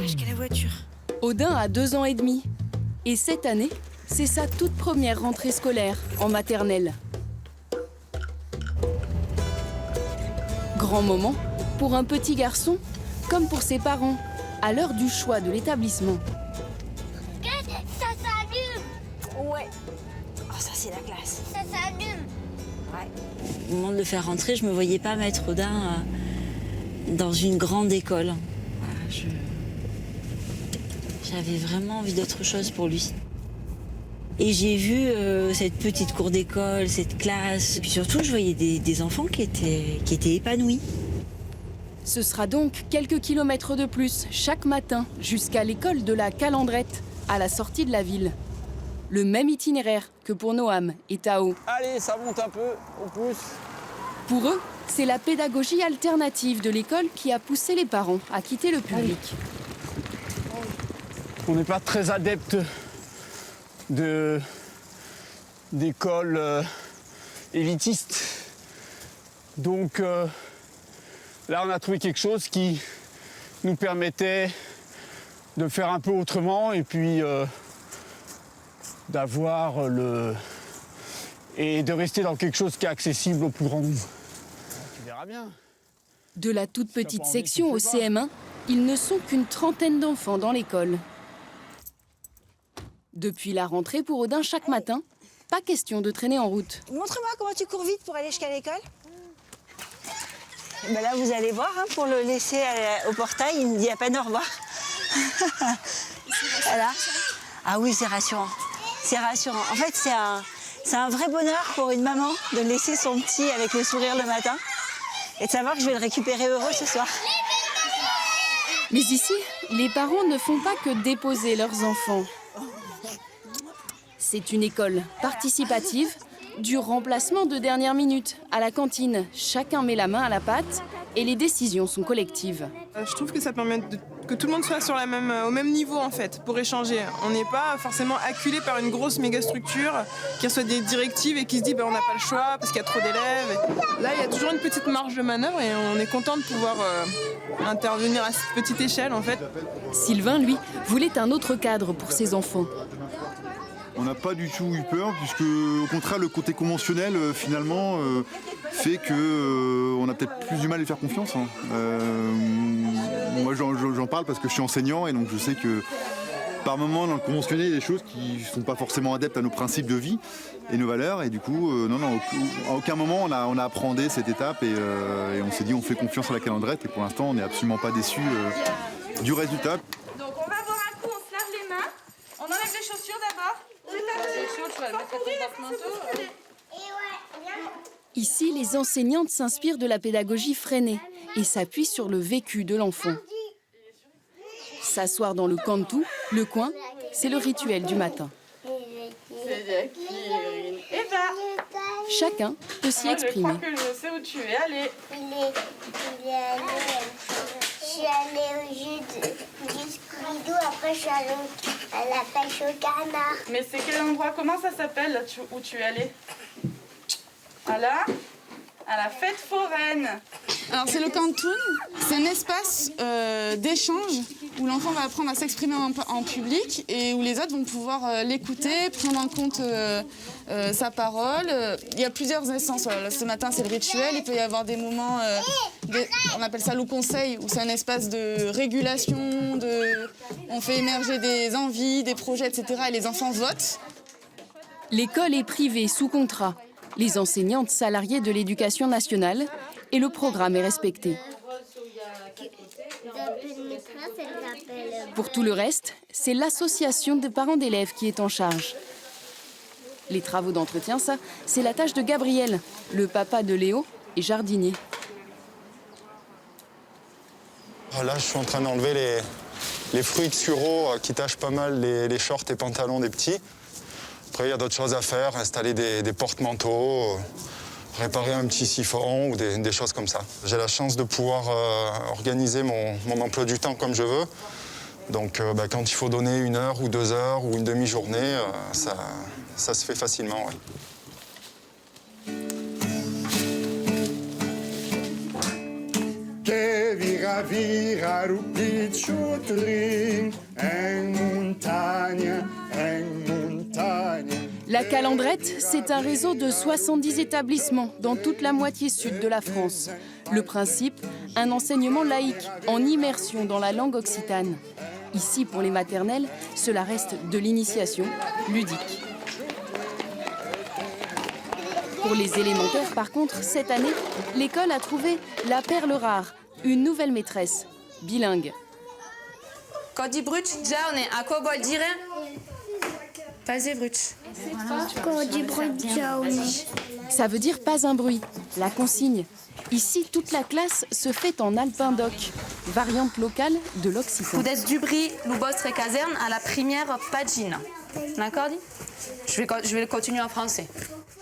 Jusqu'à la voiture. Odin a 2 ans et demi. Et cette année, c'est sa toute première rentrée scolaire en maternelle. Grand moment pour un petit garçon, comme pour ses parents, à l'heure du choix de l'établissement. Ça s'allume. Ouais. Oh, ça, c'est la classe. Ça s'allume. Ouais. Au moment de le faire rentrer, je me voyais pas mettre Odin dans une grande école. Voilà, j'avais vraiment envie d'autre chose pour lui. Et j'ai vu cette petite cour d'école, cette classe. Puis surtout, je voyais des enfants qui étaient épanouis. Ce sera donc quelques kilomètres de plus chaque matin jusqu'à l'école de la Calandrette, à la sortie de la ville. Le même itinéraire que pour Noam et Tao. Allez, ça monte un peu, on pousse. Pour eux, c'est la pédagogie alternative de l'école qui a poussé les parents à quitter le public. On n'est pas très adepte d'écoles élitistes. Donc là, on a trouvé quelque chose qui nous permettait de faire un peu autrement et puis d'avoir et de rester dans quelque chose qui est accessible au plus grand nombre. Tu verras bien. De la toute petite section au CM1, ils ne sont qu'une trentaine d'enfants dans l'école. Depuis la rentrée pour Odin chaque matin, pas question de traîner en route. Montre-moi comment tu cours vite pour aller jusqu'à l'école. Ben là, vous allez voir, hein, pour le laisser au portail, il me dit à peine au revoir. Voilà. Ah oui, c'est rassurant. C'est rassurant. En fait, c'est un vrai bonheur pour une maman de laisser son petit avec le sourire le matin et de savoir que je vais le récupérer heureux ce soir. Mais ici, les parents ne font pas que déposer leurs enfants. C'est une école participative, du remplacement de dernière minute. À la cantine, chacun met la main à la pâte et les décisions sont collectives. Je trouve que ça permet que tout le monde soit sur au même niveau en fait, pour échanger. On n'est pas forcément acculé par une grosse méga structure qui reçoit des directives et qui se dit on n'a pas le choix parce qu'il y a trop d'élèves. Là, il y a toujours une petite marge de manœuvre et on est content de pouvoir intervenir à cette petite échelle en fait. Sylvain, lui, voulait un autre cadre pour ses enfants. On n'a pas du tout eu peur, puisque au contraire le côté conventionnel finalement fait qu'on a peut-être plus du mal à lui faire confiance. Hein. Moi j'en parle parce que je suis enseignant et donc je sais que par moment dans le conventionnel il y a des choses qui ne sont pas forcément adeptes à nos principes de vie et nos valeurs et du coup à aucun moment on a appréhendé cette étape et on s'est dit on fait confiance à la Calandrette et pour l'instant on n'est absolument pas déçus du résultat. Donc on va boire un coup, on se lave les mains, on enlève les chaussures d'abord. Ici, les enseignantes s'inspirent de la pédagogie freinée et s'appuient sur le vécu de l'enfant. S'asseoir dans le cantou, le coin, c'est le rituel du matin. Chacun peut s'y exprimer. Je crois que je sais où tu es allé. Je suis allée au jus du Scooby-Doo, après je suis allée à la pêche au canard. Mais c'est quel endroit? Comment ça s'appelle là, où tu es allé? À la fête foraine. Alors c'est le cantoon, c'est un espace d'échange où l'enfant va apprendre à s'exprimer en public et où les autres vont pouvoir l'écouter, prendre en compte sa parole. Il y a plusieurs essences. Voilà. Ce matin c'est le rituel, il peut y avoir des moments, on appelle ça le conseil, où c'est un espace de régulation, on fait émerger des envies, des projets, etc. et les enfants votent. L'école est privée sous contrat. Les enseignantes salariées de l'éducation nationale et le programme est respecté. Pour tout le reste, c'est l'association des parents d'élèves qui est en charge. Les travaux d'entretien, ça, c'est la tâche de Gabriel, le papa de Léo et jardinier. Là, je suis en train d'enlever les fruits de sureau qui tachent pas mal les shorts et pantalons des petits. Après, il y a d'autres choses à faire, installer des porte-manteaux, réparer un petit siphon ou des choses comme ça. J'ai la chance de pouvoir organiser mon emploi du temps comme je veux. Donc quand il faut donner 1 heure ou 2 heures ou une demi-journée, ça se fait facilement. Ouais. che vira rupicciutrin, en montagne. La Calandrette, c'est un réseau de 70 établissements dans toute la moitié sud de la France. Le principe, un enseignement laïque en immersion dans la langue occitane. Ici, pour les maternelles, cela reste de l'initiation ludique. Pour les élémentaires, par contre, cette année, l'école a trouvé la perle rare, une nouvelle maîtresse, bilingue. Quand dit brut, giorni, à quoi vuol dire? Pas brut. Ça veut dire pas un bruit, la consigne. Ici, toute la classe se fait en alpin-doc, variante locale de l'occitan. Vous du bris, lu vostre caserne à la première pagine. D'accord? Je vais continuer en français.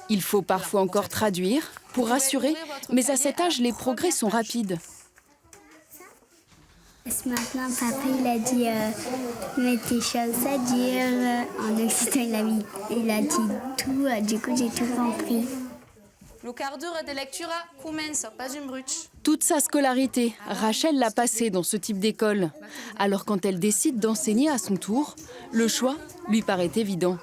Il faut parfois encore traduire pour rassurer, mais à cet âge, les progrès sont rapides. Ce matin, papa il a dit mets tes choses à dire. En occitan, il a dit tout. Du coup, j'ai tout compris. Le quart d'heure de lecture commence, pas une brute. Toute sa scolarité, Rachel l'a passée dans ce type d'école. Alors quand elle décide d'enseigner à son tour, le choix lui paraît évident.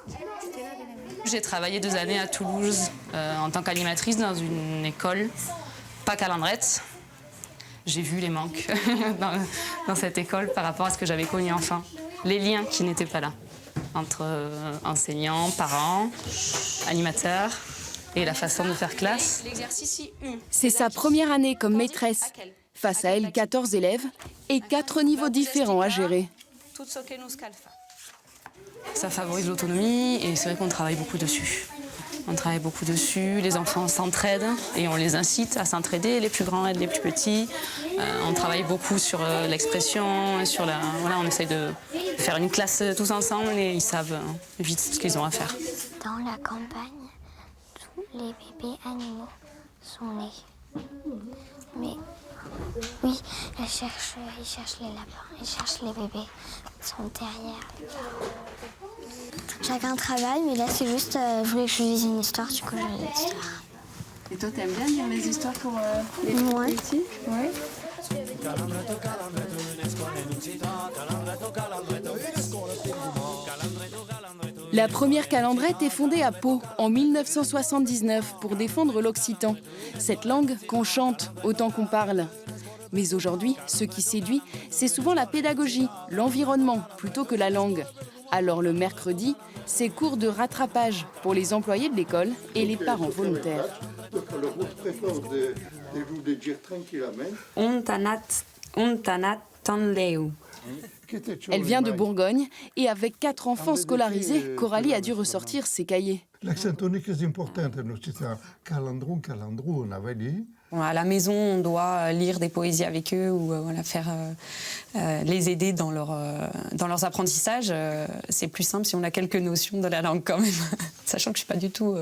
J'ai travaillé 2 années à Toulouse en tant qu'animatrice dans une école, pas Calandrette. J'ai vu les manques dans cette école par rapport à ce que j'avais connu enfant. Les liens qui n'étaient pas là entre enseignants, parents, animateurs et la façon de faire classe. C'est sa première année comme maîtresse. Face à elle, 14 élèves et 4 niveaux différents à gérer. Ça favorise l'autonomie et c'est vrai qu'on travaille beaucoup dessus. On travaille beaucoup dessus, les enfants s'entraident et on les incite à s'entraider, les plus grands aident les plus petits. On travaille beaucoup sur l'expression, sur voilà, on essaye de faire une classe tous ensemble et ils savent vite ce qu'ils ont à faire. Dans la campagne, tous les bébés animaux sont nés. Mais oui, ils cherchent les lapins, ils cherchent les bébés, ils sont derrière. Chacun travaille, mais là c'est juste, je voulais que je lise une histoire, du coup je lis l'histoire. Et toi, t'aimes bien lire les histoires pour les petits? Ouais. La première Calandrette est fondée à Pau en 1979 pour défendre l'occitan, cette langue qu'on chante autant qu'on parle. Mais aujourd'hui, ce qui séduit, c'est souvent la pédagogie, l'environnement, plutôt que la langue. Alors le mercredi, c'est cours de rattrapage pour les employés de l'école et les parents volontaires. Elle vient de Bourgogne et avec 4 enfants scolarisés, Coralie a dû ressortir ses cahiers. L'accent tonique est important. C'est un calandron, on avait dit. À la maison, on doit lire des poésies avec eux ou les aider dans leurs apprentissages. C'est plus simple si on a quelques notions de la langue quand même, sachant que je ne suis pas du tout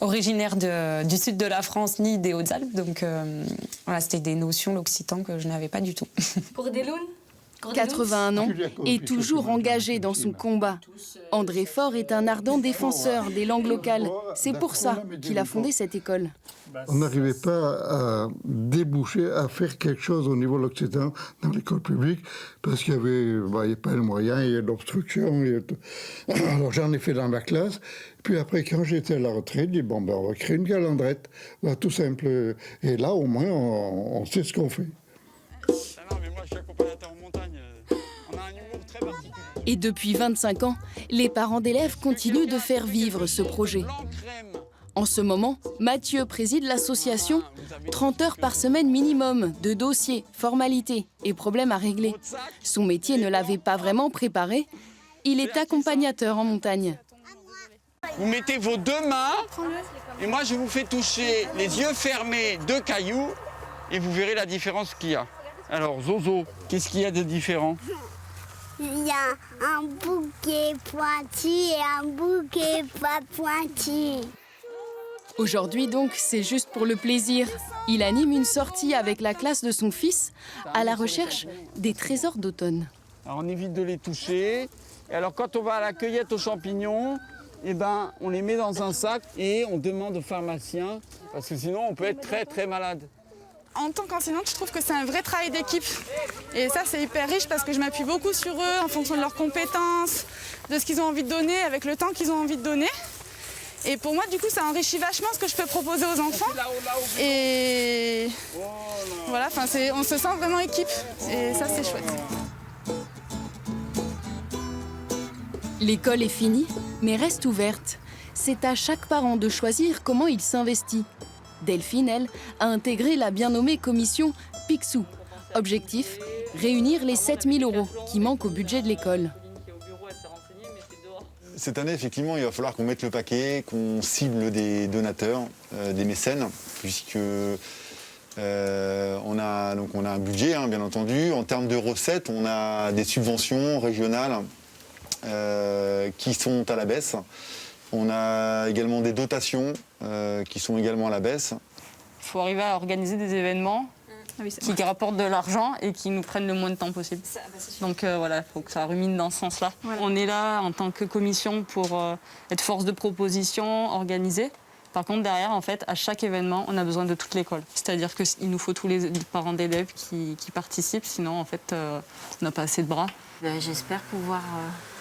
originaire du sud de la France ni des Hautes-Alpes. Donc voilà, c'était des notions, l'occitan, que je n'avais pas du tout. Pour des lounes 81 ans et toujours engagé dans son combat. André Faure est un ardent défenseur des langues locales. C'est pour ça qu'il a fondé cette école. On n'arrivait pas à déboucher, à faire quelque chose au niveau de l'occitan dans l'école publique parce qu'il n'y avait pas le moyen, il y a de l'obstruction. Alors j'en ai fait dans la classe. Puis après, quand j'étais à la retraite, j'ai dit on va créer une calandrette. Tout simple. Et là, au moins, on sait ce qu'on fait. Et depuis 25 ans, les parents d'élèves continuent de faire vivre ce projet. En ce moment, Mathieu préside l'association. 30 heures par semaine minimum de dossiers, formalités et problèmes à régler. Son métier ne l'avait pas vraiment préparé. Il est accompagnateur en montagne. Vous mettez vos 2 mains et moi je vous fais toucher les yeux fermés 2 cailloux et vous verrez la différence qu'il y a. Alors Zozo, qu'est-ce qu'il y a de différent? Il y a un bouquet pointu et un bouquet pas pointu. Aujourd'hui donc, c'est juste pour le plaisir. Il anime une sortie avec la classe de son fils à la recherche des trésors d'automne. Alors on évite de les toucher. Et alors quand on va à la cueillette aux champignons, on les met dans un sac et on demande au pharmacien parce que sinon on peut être très très malade. en tant qu'enseignante, je trouve que c'est un vrai travail d'équipe. Et ça, c'est hyper riche parce que je m'appuie beaucoup sur eux en fonction de leurs compétences, de ce qu'ils ont envie de donner, avec le temps qu'ils ont envie de donner. Et pour moi, du coup, ça enrichit vachement ce que je peux proposer aux enfants. Et voilà, on se sent vraiment équipe. Et ça, c'est chouette. L'école est finie, mais reste ouverte. C'est à chaque parent de choisir comment il s'investit. Delphine, elle, a intégré la bien nommée commission Picsou. Objectif, réunir les 7 000 € qui manquent au budget de l'école. Cette année, effectivement, il va falloir qu'on mette le paquet, qu'on cible des donateurs, des mécènes, puisque on a un budget, hein, bien entendu. En termes de recettes, on a des subventions régionales qui sont à la baisse. On a également des dotations qui sont également à la baisse. Il faut arriver à organiser des événements qui rapportent de l'argent et qui nous prennent le moins de temps possible. Donc voilà, il faut que ça rumine dans ce sens-là. Voilà. On est là en tant que commission pour être force de proposition, organiser. Par contre, derrière, en fait, à chaque événement, on a besoin de toute l'école. C'est-à-dire qu'il nous faut tous les parents d'élèves qui participent, sinon, en fait, on n'a pas assez de bras. J'espère pouvoir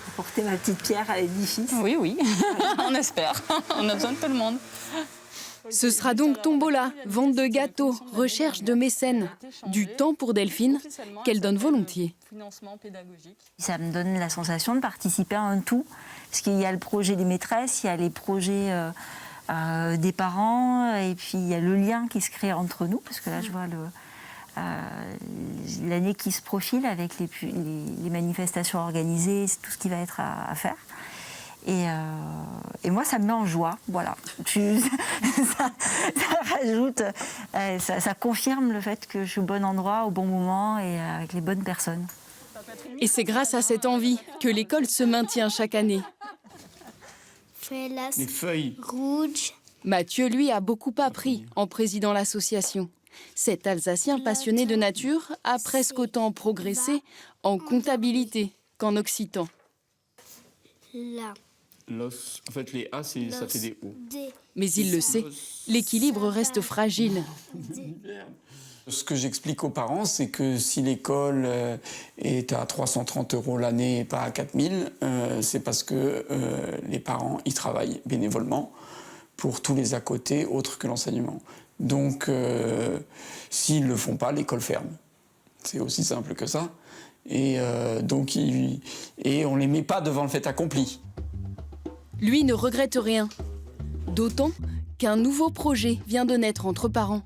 apporter ma petite pierre à l'édifice. Oui, on espère. On a besoin de tout le monde. Ce sera donc tombola, vente de gâteaux, recherche de mécènes. Du temps pour Delphine, qu'elle donne volontiers. Ça me donne la sensation de participer à un tout. Parce qu'il y a le projet des maîtresses, il y a les projets des parents, et puis il y a le lien qui se crée entre nous. Parce que là, je vois l'année qui se profile avec les manifestations organisées, c'est tout ce qui va être à faire. Et moi, ça me met en joie, voilà. Ça rajoute, ça confirme le fait que je suis au bon endroit, au bon moment et avec les bonnes personnes. Et c'est grâce à cette envie que l'école se maintient chaque année. Les feuilles rouges. Mathieu, lui, a beaucoup appris en présidant l'association. Cet Alsacien passionné de nature a presque autant progressé en comptabilité qu'en occitan. Là. L'os, en fait, les A, ça fait des O. Mais il le sait, l'équilibre reste fragile. Ce que j'explique aux parents, c'est que si l'école est à 330 € l'année et pas à 4000, c'est parce que les parents y travaillent bénévolement pour tous les à côté autres que l'enseignement. Donc, s'ils ne le font pas, l'école ferme. C'est aussi simple que ça. Et donc, on ne les met pas devant le fait accompli. Lui ne regrette rien. D'autant qu'un nouveau projet vient de naître entre parents.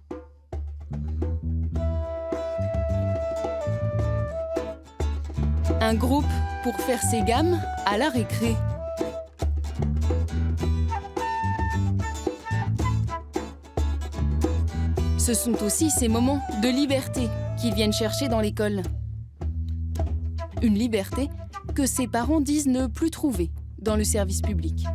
Un groupe pour faire ses gammes à la récré. Ce sont aussi ces moments de liberté qu'ils viennent chercher dans l'école. Une liberté que ses parents disent ne plus trouver dans le service public.